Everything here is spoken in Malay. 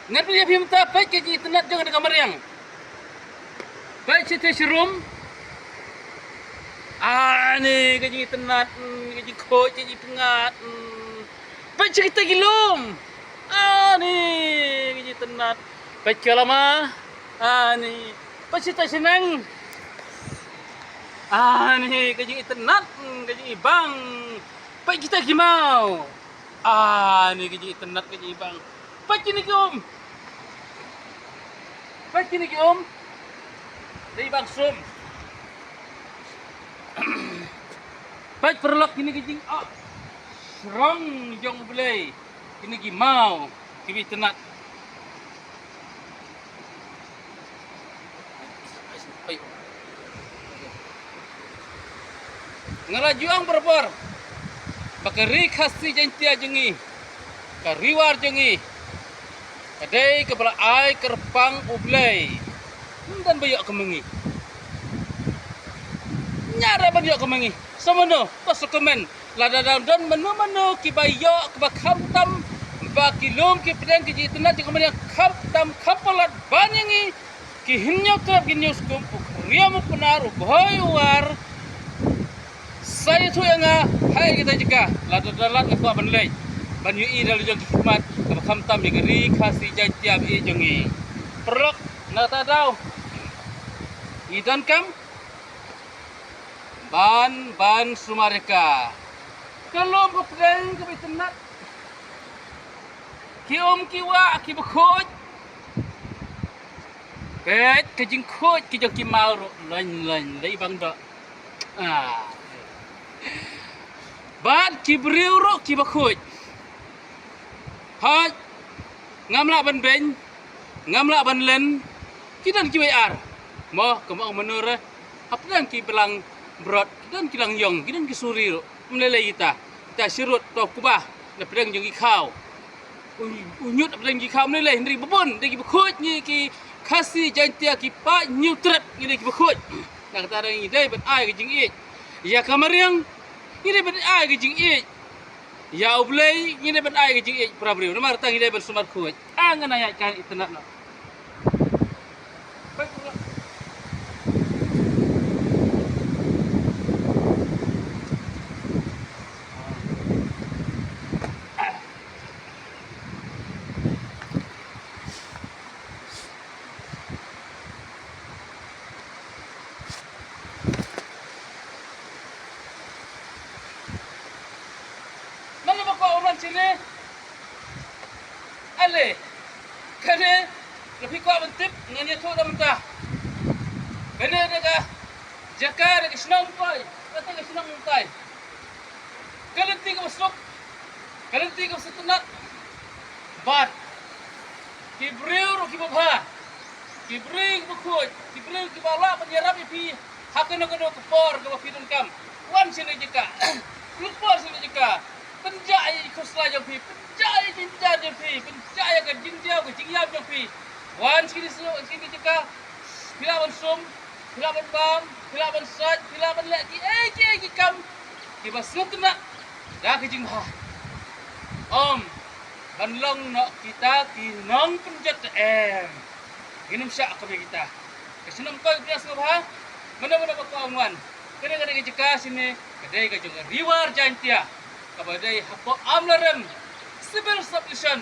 Ngerti dia minta baik ke internet jangan ada kamar yang. Baik cerita serum. Ni ke internet, ke kod ke tengah. Baik cerita gilum. Ni ke internet. Baik lama. Ni. Baik cerita senang. Ni ke internet, ke ibang. Baik kita gimau. Ni ke internet ke ibang. Baik ni ke Baik ni ke Dari bang Sum. Baik perlok kini kijing serong jong boleh. Kini gimau kibi tenat. Ngelajuang berpor. Bakari khasi jantia jengi. Kariwar jengi. Kadai kepala ai kerpang ublay. Dan bayok kemengi. Nyara bayok kemengi. Semono pas komen. Lada dan menu ki bayok ke bakhamtam bakilum ki pedang ki jitna ki kemengi khamtam kapalat banyangi ki hinyo trap ginyus kumpuk riamu penaru boywar. Saya tu yang hai kita jika lada dalat aku banlay. Banyu i dalu jong hikmat ke bakhamtam di geri khasi jantiam i jongi. Perlok nata daw. Idan kam ban sumareka. Kalau berperang ke betenat, kiom kiwa ki berkhoj. Bet kejing khoj ki jong ki mau lain dai bang dok. Bat ki briu ro ki berkhoj. Haj ngamla ban ben, ngamla ban len, kidan ki ar. Mo kemau menurut apa dan ki belang brot dan kilang yong kidan ki suri ro melelai kita sirut to kubah na pedang jong ki khau unyut pedang ki khau melelai hendri bebon de ki bekhoj ni ki khasi jantia ki pa nyutret ni ki bekhoj na kata dang ide bet ai ki jing i ya kamariang ide bet ai ki jing i ya ublay ide bet ai ki jing i prabriu na mar tang ide bet sumar khoj angan ayat kan internet no. Sini, ale, kene lebih kuat bentip dengan tu dah mentah. Kene dekat jakar dekat senang pai, kata dekat senang pai. Kalian tiga masuk, kalian tiga setenat, bat, kibriu kibabha, kibriu kibukut, kibriu kibala penjara pipi, hakan nak kepor kalau pidun kam, wan sini jika, lupor sini jika. Penjai khosla jong pi penjai jinja jong pi penjai ka jinja ko jingyam jong pi wan sini jika pilaban sum pilaban bam pilaban saj pilaban leki ki kam ki basutna da ki jingha banlong no kita ki nong penjat inum sya ka kita kesenam ko bias ngabha mana bakwan kene jika sini kedai ka jong riwar jantia kabadai hapo amlaran civil subdivision